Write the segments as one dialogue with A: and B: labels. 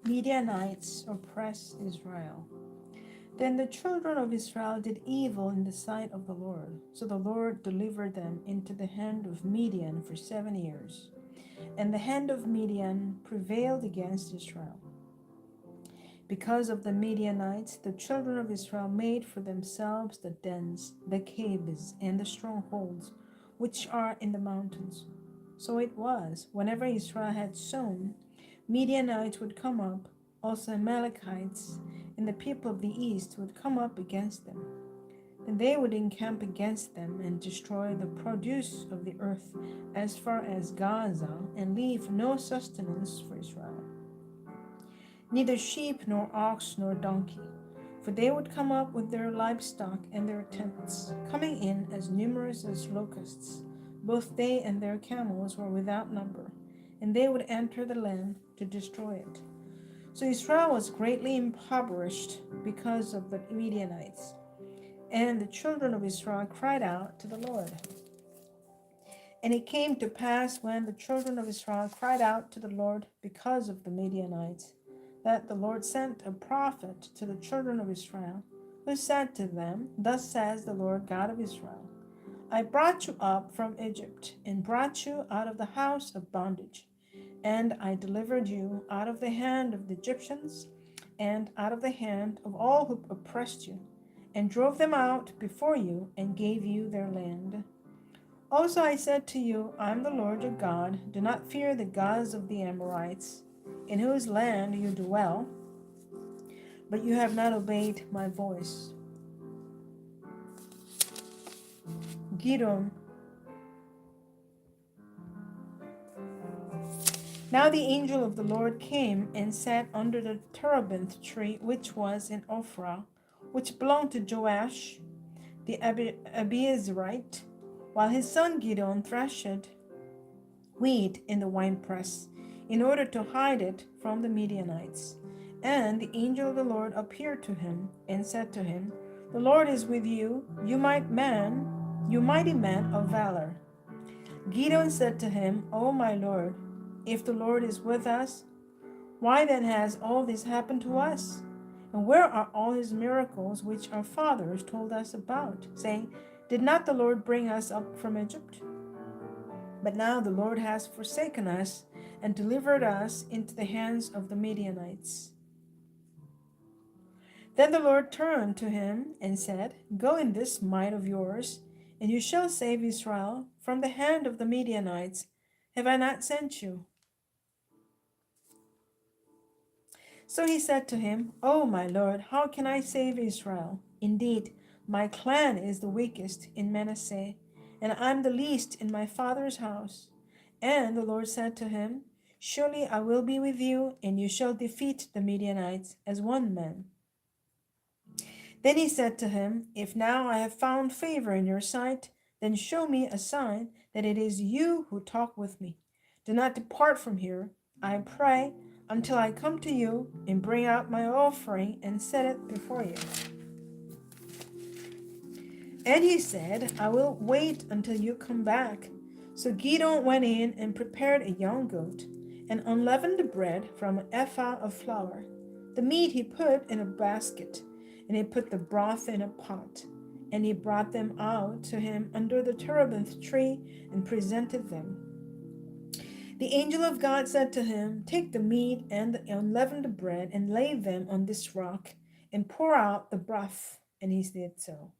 A: Midianites oppress Israel. Then the children of Israel did evil in the sight of the Lord. So the Lord delivered them into the hand of Midian for 7 years. And the hand of Midian prevailed against Israel. Because of the Midianites, the children of Israel made for themselves the dens, the caves, and the strongholds, which are in the mountains. So it was, whenever Israel had sown, Midianites would come up, also Amalekites, and the people of the east would come up against them. And they would encamp against them and destroy the produce of the earth as far as Gaza, and leave no sustenance for Israel, neither sheep nor ox nor donkey. For they would come up with their livestock and their tents, coming in as numerous as locusts. Both they and their camels were without number, and they would enter the land to destroy it. So Israel was greatly impoverished because of the Midianites. And the children of Israel cried out to the Lord. And it came to pass, when the children of Israel cried out to the Lord because of the Midianites, that the Lord sent a prophet to the children of Israel, who said to them, Thus says the Lord God of Israel, I brought you up from Egypt, and brought you out of the house of bondage. And I delivered you out of the hand of the Egyptians, and out of the hand of all who oppressed you, and drove them out before you, and gave you their land. Also I said to you, I am the Lord your God. Do not fear the gods of the Amorites, in whose land you dwell, but you have not obeyed my voice. Gideon. Now the angel of the Lord came and sat under the terebinth tree, which was in Ophrah, which belonged to Joash the Abiezrite, while his son Gideon threshed wheat in the winepress, in order to hide it from the Midianites. And the angel of the Lord appeared to him and said to him, The Lord is with you, you mighty man of valor. Gideon said to him, O my Lord, if the Lord is with us, why then has all this happened to us? And where are all his miracles which our fathers told us about, saying, Did not the Lord bring us up from Egypt? But now the Lord has forsaken us and delivered us into the hands of the Midianites. Then the Lord turned to him and said, Go in this might of yours, and you shall save Israel from the hand of the Midianites. Have I not sent you? So he said to him, O my Lord, how can I save Israel? Indeed, my clan is the weakest in Manasseh, and I am the least in my father's house. And the Lord said to him, Surely I will be with you, and you shall defeat the Midianites as one man. Then he said to him, If now I have found favor in your sight, then show me a sign that it is you who talk with me. Do not depart from here, I pray, until I come to you and bring out my offering and set it before you. And he said, I will wait until you come back. So Gideon went in and prepared a young goat and unleavened bread from an ephah of flour. The meat he put in a basket, and he put the broth in a pot. And he brought them out to him under the terebinth tree and presented them. The angel of God said to him, Take the meat and the unleavened bread and lay them on this rock and pour out the broth. And he did so.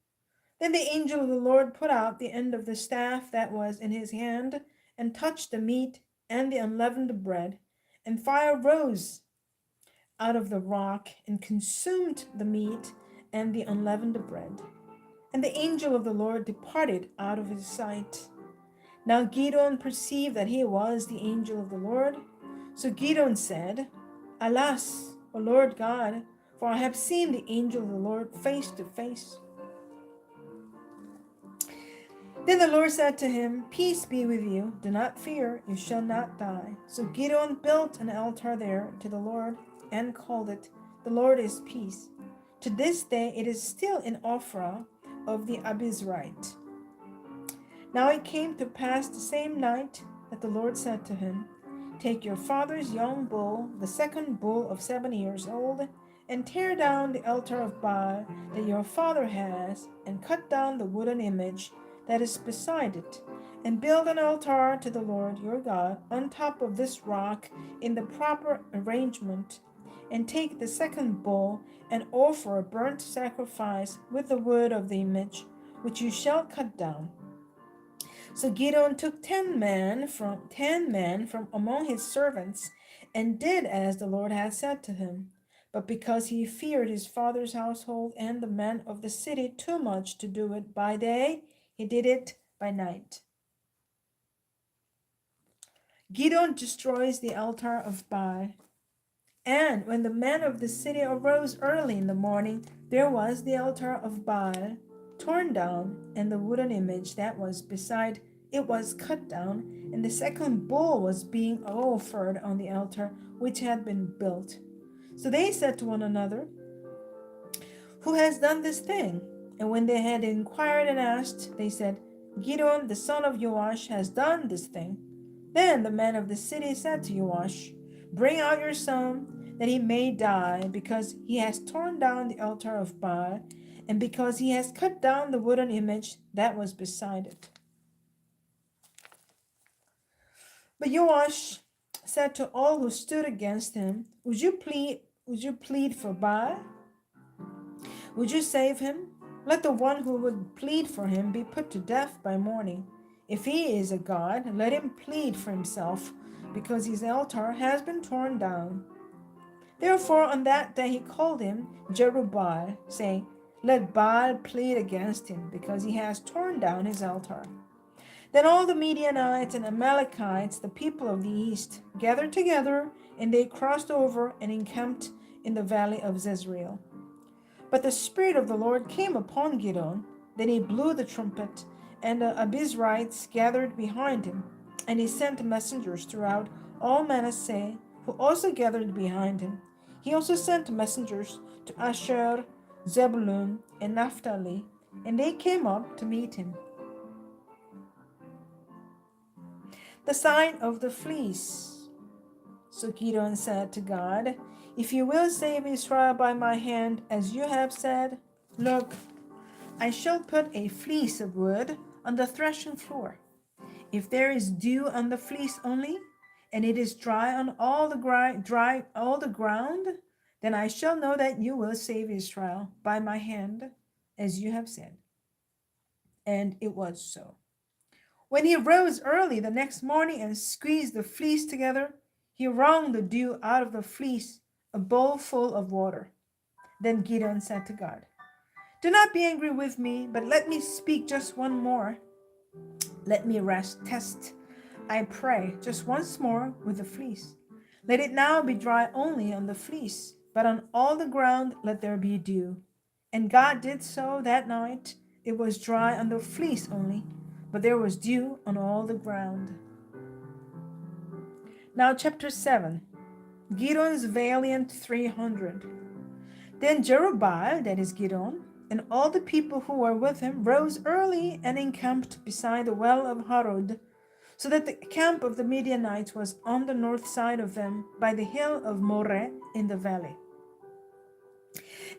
A: Then the angel of the Lord put out the end of the staff that was in his hand and touched the meat and the unleavened bread, and fire rose out of the rock and consumed the meat and the unleavened bread. And the angel of the Lord departed out of his sight. Now Gideon perceived that he was the angel of the Lord. So Gideon said, Alas, O Lord God, for I have seen the angel of the Lord face to face. Then the Lord said to him, Peace be with you, do not fear, you shall not die. So Gideon built an altar there to the Lord and called it, The Lord is Peace. To this day it is still in Ophrah of the Abiezrite. Now it came to pass the same night that the Lord said to him, take your father's young bull, the second bull of 7 years old, and tear down the altar of Baal that your father has, and cut down the wooden image that is beside it, and build an altar to the Lord your God on top of this rock in the proper arrangement, and take the second bull and offer a burnt sacrifice with the wood of the image, which you shall cut down. So Gideon took 10 men from among his servants, and did as the Lord had said to him. But because he feared his father's household and the men of the city too much to do it by day, he did it by night. Gideon destroys the altar of Baal. And when the men of the city arose early in the morning, there was the altar of Baal torn down, and the wooden image that was beside it was cut down, and the second bull was being offered on the altar which had been built. So they said to one another, "Who has done this thing?" And when they had inquired and asked, they said, "Gideon, the son of Joash, has done this thing." Then the men of the city said to Joash, "Bring out your son, that he may die, because he has torn down the altar of Baal, and because he has cut down the wooden image that was beside it." But Joash said to all who stood against him, Would you plead for Baal? Would you save him? Let the one who would plead for him be put to death by morning. If he is a god, let him plead for himself, because his altar has been torn down. Therefore on that day he called him Jerubbaal, saying, Let Baal plead against him, because he has torn down his altar. Then all the Midianites and Amalekites, the people of the east, gathered together, and they crossed over and encamped in the valley of Jezreel. But the Spirit of the Lord came upon Gideon. Then he blew the trumpet, and the Abizrites gathered behind him. And he sent messengers throughout all Manasseh, who also gathered behind him. He also sent messengers to Asher, Zebulun, and Naphtali, and they came up to meet him. The sign of the fleece. So Gideon said to God, If you will save Israel by my hand, as you have said, look, I shall put a fleece of wood on the threshing floor. If there is dew on the fleece only, and it is dry on all the ground, then I shall know that you will save Israel by my hand, as you have said. And it was so. When he rose early the next morning and squeezed the fleece together, he wrung the dew out of the fleece, a bowl full of water. Then Gideon said to God, Do not be angry with me, but let me speak just one more. Let me test, I pray, just once more with the fleece. Let it now be dry only on the fleece, but on all the ground let there be dew. And God did so that night. It was dry on the fleece only, but there was dew on all the ground. Now, chapter 7. Gideon's valiant 300. Then Jerubbaal, that is Gideon, and all the people who were with him rose early and encamped beside the well of Harod, so that the camp of the Midianites was on the north side of them by the hill of Moreh in the valley.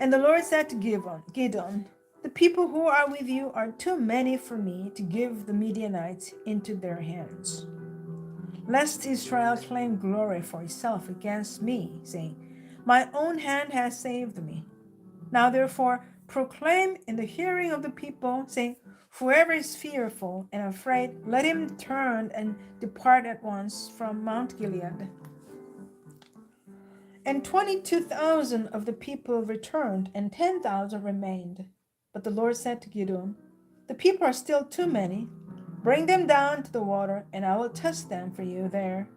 A: And the Lord said to Gideon, The people who are with you are too many for me to give the Midianites into their hands, lest Israel claim glory for itself against me, saying, My own hand has saved me. Now therefore proclaim in the hearing of the people, saying, Whoever is fearful and afraid, let him turn and depart at once from Mount Gilead. And 22,000 of the people returned, and 10,000 remained. But the Lord said to Gideon, The people are still too many. Bring them down to the water, and I will test them for you there.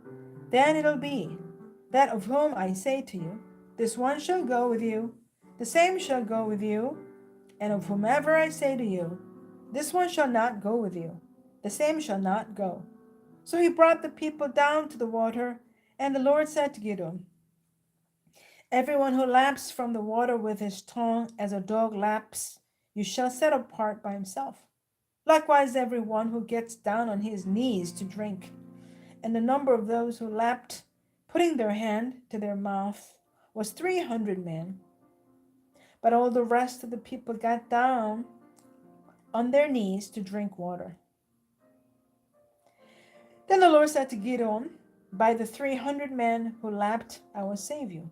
A: Then it'll be that of whom I say to you, This one shall go with you, the same shall go with you, and of whomever I say to you, This one shall not go with you, the same shall not go. So he brought the people down to the water, and the Lord said to Gideon, Everyone who laps from the water with his tongue as a dog laps, you shall set apart by himself. Likewise, everyone who gets down on his knees to drink. And the number of those who leapt, putting their hand to their mouth, was 300 men. But all the rest of the people got down on their knees to drink water. Then the Lord said to Gideon, by the 300 men who leapt, I will save you,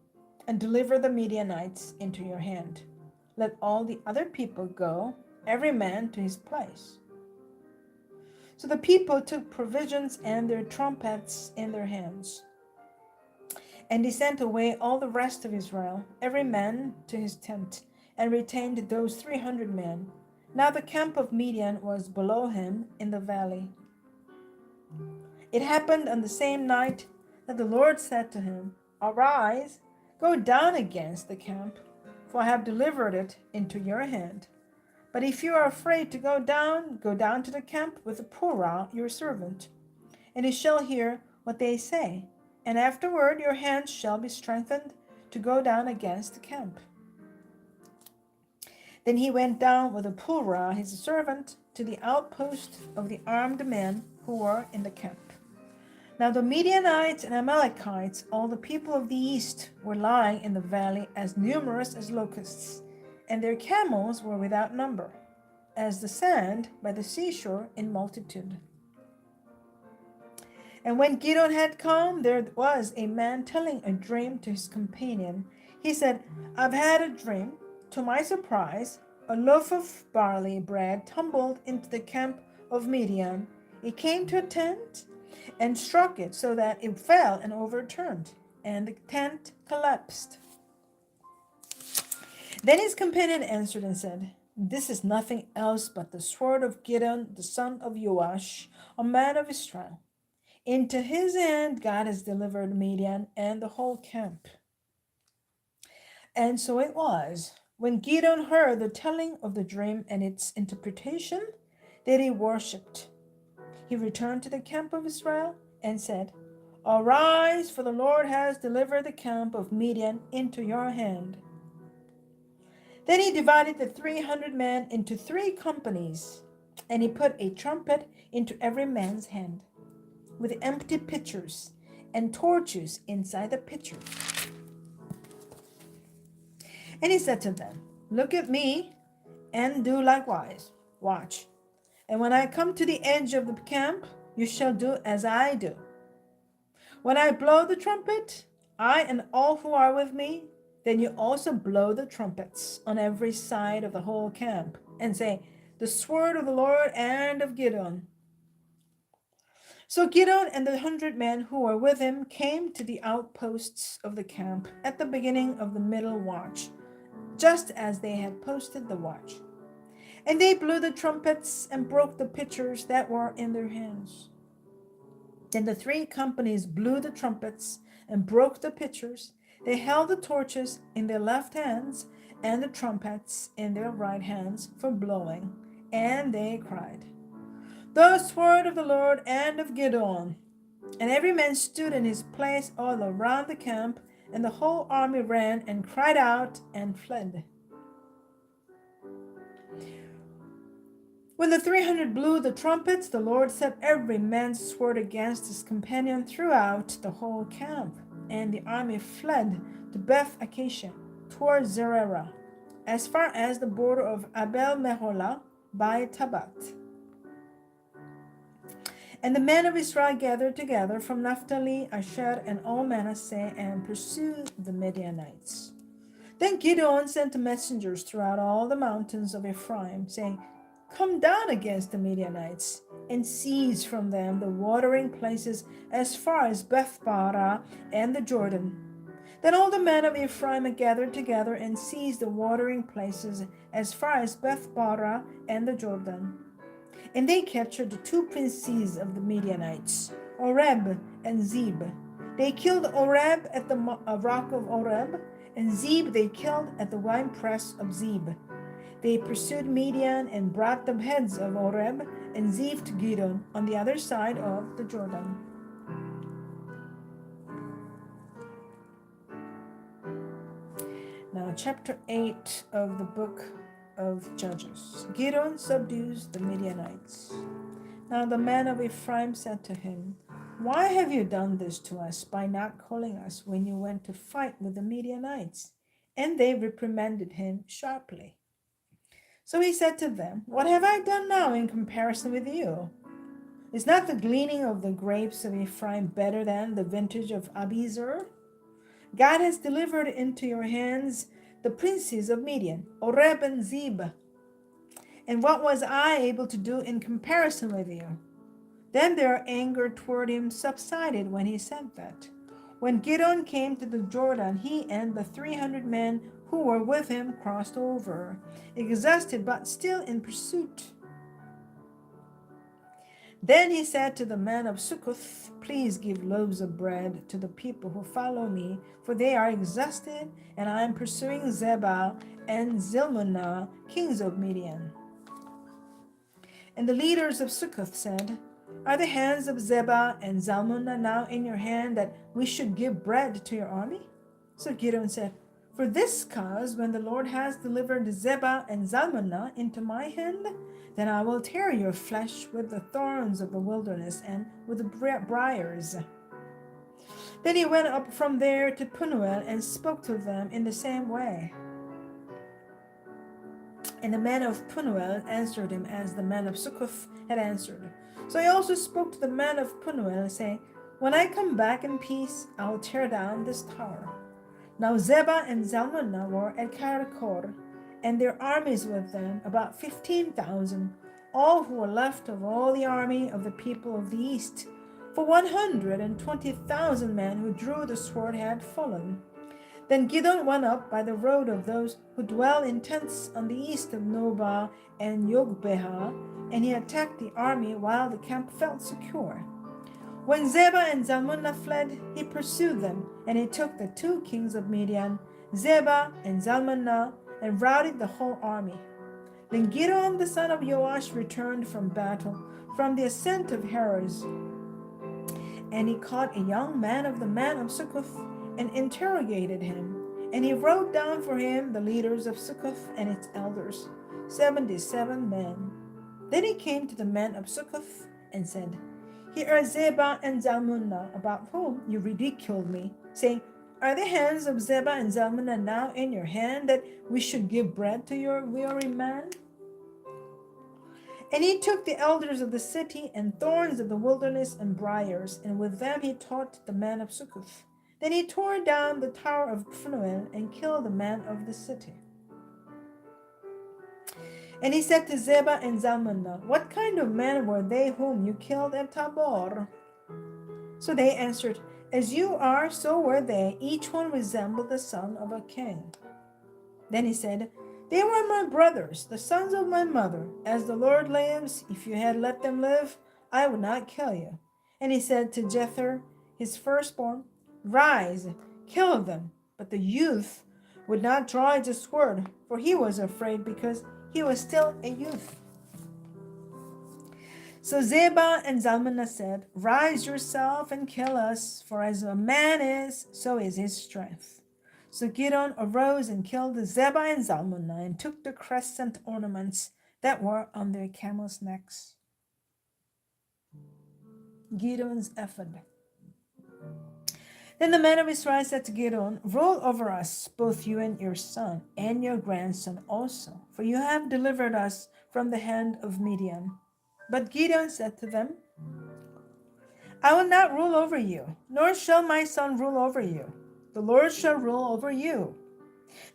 A: and deliver the Midianites into your hand. Let all the other people go, every man to his place. So the people took provisions and their trumpets in their hands. And they sent away all the rest of Israel, every man to his tent, and retained those 300 men. Now the camp of Midian was below him in the valley. It happened on the same night that the Lord said to him, Arise, go down against the camp, for I have delivered it into your hand. But if you are afraid to go down to the camp with the Purah, your servant, and you shall hear what they say. And afterward your hands shall be strengthened to go down against the camp. Then he went down with the Purah, his servant, to the outpost of the armed men who were in the camp. Now the Midianites and Amalekites, all the people of the east, were lying in the valley as numerous as locusts, and their camels were without number, as the sand by the seashore in multitude. And when Gideon had come, there was a man telling a dream to his companion. He said, I've had a dream. To my surprise, a loaf of barley bread tumbled into the camp of Midian. It came to a tent and struck it so that it fell and overturned, and the tent collapsed. Then his companion answered and said, This is nothing else but the sword of Gideon, the son of Joash, a man of Israel. Into his hand God has delivered Midian and the whole camp. And so it was, when Gideon heard the telling of the dream and its interpretation, that he worshipped. He returned to the camp of Israel and said, Arise, for the Lord has delivered the camp of Midian into your hand. Then he divided the 300 men into 3 companies, and he put a trumpet into every man's hand, with empty pitchers and torches inside the pitchers. And he said to them, Look at me and do likewise. Watch. And when I come to the edge of the camp, you shall do as I do. When I blow the trumpet, I and all who are with me, then you also blow the trumpets on every side of the whole camp, and say, The sword of the Lord and of Gideon. So Gideon and the 100 men who were with him came to the outposts of the camp at the beginning of the middle watch, just as they had posted the watch. And they blew the trumpets and broke the pitchers that were in their hands. Then the 3 companies blew the trumpets and broke the pitchers. They held the torches in their left hands and the trumpets in their right hands for blowing. And they cried, The sword of the Lord and of Gideon. And every man stood in his place all around the camp, and the whole army ran and cried out and fled. When the 300 blew the trumpets, the Lord set every man's sword against his companion throughout the whole camp, and the army fled to Beth Acacia toward Zererah, as far as the border of Abel Meholah by Tabat. And the men of Israel gathered together from Naphtali, Asher, and all Manasseh, and pursued the Midianites. Then Gideon sent messengers throughout all the mountains of Ephraim, saying, Come down against the Midianites, and seize from them the watering places as far as Bethbara and the Jordan. Then all the men of Ephraim gathered together and seized the watering places as far as Bethbara and the Jordan. And they captured the 2 princes of the Midianites, Oreb and Zeb. They killed Oreb at the rock of Oreb, and Zeb they killed at the winepress of Zeb. They pursued Midian and brought the heads of Oreb and Zeb to Gideon on the other side of the Jordan. Now, chapter 8 of the book of Judges. Gideon subdues the Midianites. Now the men of Ephraim said to him, Why have you done this to us by not calling us when you went to fight with the Midianites? And they reprimanded him sharply. So he said to them, What have I done now in comparison with you? Is not the gleaning of the grapes of Ephraim better than the vintage of Abiezer? God has delivered into your hands the princes of Midian, Oreb and Zeb. And what was I able to do in comparison with you? Then their anger toward him subsided when he said that. When Gideon came to the Jordan, he and the 300 men who were with him crossed over, exhausted but still in pursuit. Then he said to the men of Succoth, Please give loaves of bread to the people who follow me, for they are exhausted, and I am pursuing Zebah and Zilmunah, kings of Midian. And the leaders of Succoth said, Are the hands of Zebah and Zalmunna now in your hand that we should give bread to your army? So Gideon said, For this cause, when the Lord has delivered Zebah and Zalmunna into my hand, then I will tear your flesh with the thorns of the wilderness and with the briars. Then he went up from there to Penuel and spoke to them in the same way. And the men of Penuel answered him as the men of Succoth had answered. So he also spoke to the men of Penuel, saying, When I come back in peace, I will tear down this tower. Now Zebah and Zalmunna were at Karkor, and their armies with them, about 15,000, all who were left of all the army of the people of the east. For 120,000 men who drew the sword had fallen. Then Gideon went up by the road of those who dwell in tents on the east of Nobah and Yogbeha, and he attacked the army while the camp felt secure. When Zebah and Zalmunna fled, he pursued them, and he took the 2 kings of Midian, Zebah and Zalmunna, and routed the whole army. Then Gideon the son of Joash returned from battle, from the ascent of Heres, and he caught a young man of the men of Succoth, and interrogated him. And he wrote down for him the leaders of Succoth and its elders, 77 men. Then he came to the men of Succoth and said, Here are Zebah and Zalmunna, about whom you ridiculed me, saying, Are the hands of Zebah and Zalmunna now in your hand, that we should give bread to your weary man? And he took the elders of the city and thorns of the wilderness and briars, and with them he taught the men of Succoth. Then he tore down the tower of Phanuel and killed the men of the city. And he said to Zebah and Zalmunna, What kind of men were they whom you killed at Tabor? So they answered, As you are, so were they. Each one resembled the son of a king. Then he said, They were my brothers, the sons of my mother. As the Lord lives, if you had let them live, I would not kill you. And he said to Jether, his firstborn, Rise, kill them. But the youth would not draw his sword, for he was afraid because he was still a youth. So Zebah and Zalmunna said, Rise yourself and kill us, for as a man is, so is his strength. So Gideon arose and killed Zebah and Zalmunna and took the crescent ornaments that were on their camels' necks. Gideon's ephod. Then the men of Israel said to Gideon, Rule over us, both you and your son, and your grandson also, for you have delivered us from the hand of Midian. But Gideon said to them, I will not rule over you, nor shall my son rule over you. The Lord shall rule over you.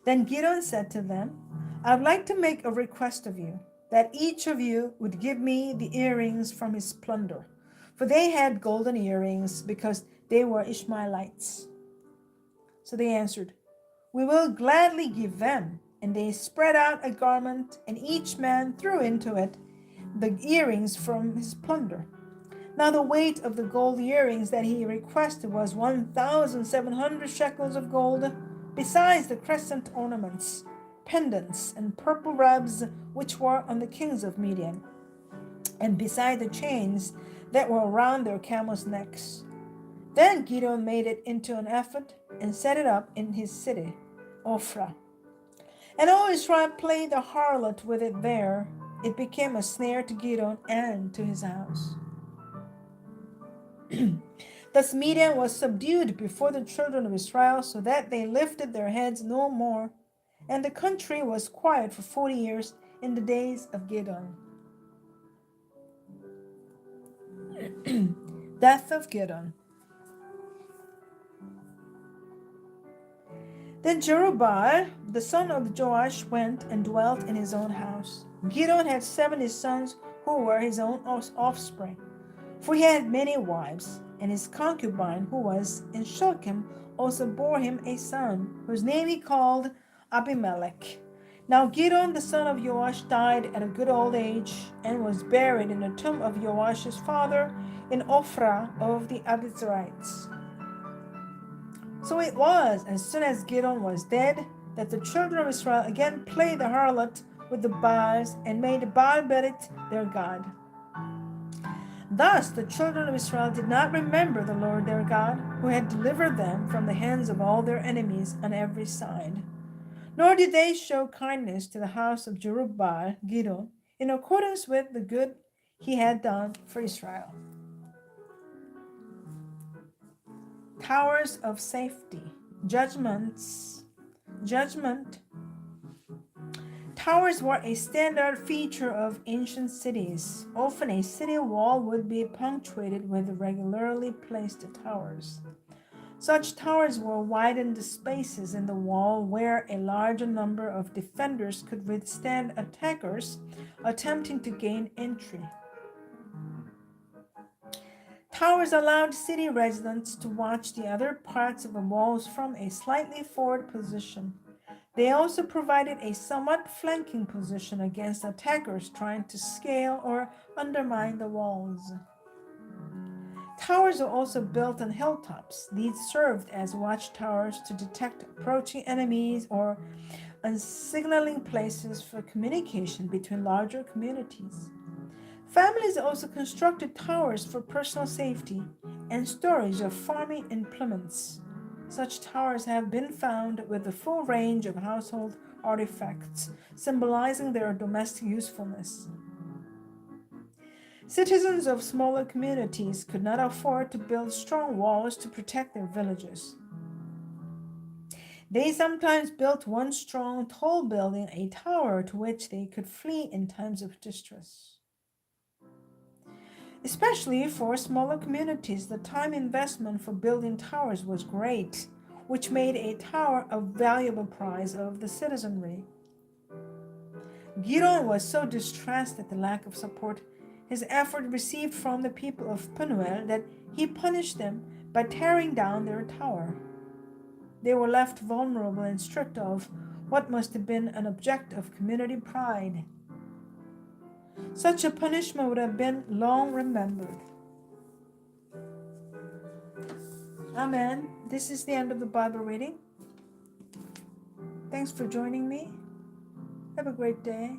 A: Then Gideon said to them, I would like to make a request of you, that each of you would give me the earrings from his plunder. For they had golden earrings, because they were Ishmaelites. So they answered, We will gladly give them. And they spread out a garment, and each man threw into it the earrings from his plunder. Now the weight of the gold earrings that he requested was 1,700 shekels of gold, besides the crescent ornaments, pendants, and purple wreaths which were on the kings of Midian, and beside the chains that were around their camels' necks. Then Gideon made it into an ephod and set it up in his city, Ophrah. And all Israel played the harlot with it there. It became a snare to Gideon and to his house. Thus Midian was subdued before the children of Israel, so that they lifted their heads no more. And the country was quiet for 40 years in the days of Gideon. Death of Gideon. Then Jerubbaal, the son of Joash, went and dwelt in his own house. Gideon had 70 sons who were his own offspring, for he had many wives, and his concubine, who was in Shechem, also bore him a son, whose name he called Abimelech. Now Gideon, the son of Joash, died at a good old age, and was buried in the tomb of Joash's father in Ophrah of the Abiezrites. So it was, as soon as Gideon was dead, that the children of Israel again played the harlot with the Baals and made Baal-berith their god. Thus the children of Israel did not remember the Lord their God, who had delivered them from the hands of all their enemies on every side. Nor did they show kindness to the house of Jerubbaal, Gideon, in accordance with the good he had done for Israel. Towers of safety. Judgment. Towers were a standard feature of ancient cities. Often a city wall would be punctuated with regularly placed towers. Such towers were widened spaces in the wall where a larger number of defenders could withstand attackers attempting to gain entry. Towers allowed city residents to watch the other parts of the walls from a slightly forward position. They also provided a somewhat flanking position against attackers trying to scale or undermine the walls. Towers were also built on hilltops. These served as watchtowers to detect approaching enemies or on signaling places for communication between larger communities. Families also constructed towers for personal safety and storage of farming implements. Such towers have been found with a full range of household artifacts, symbolizing their domestic usefulness. Citizens of smaller communities could not afford to build strong walls to protect their villages. They sometimes built one strong, tall building, a tower to which they could flee in times of distress. Especially for smaller communities, the time investment for building towers was great, which made a tower a valuable prize of the citizenry. Gideon was so distressed at the lack of support his effort received from the people of Penuel that he punished them by tearing down their tower. They were left vulnerable and stripped of what must have been an object of community pride. Such a punishment would have been long remembered. Amen. This is the end of the Bible reading. Thanks for joining me. Have a great day.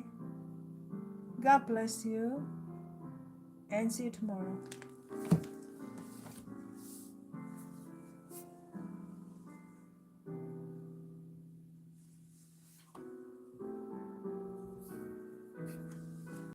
A: God bless you. And see you tomorrow.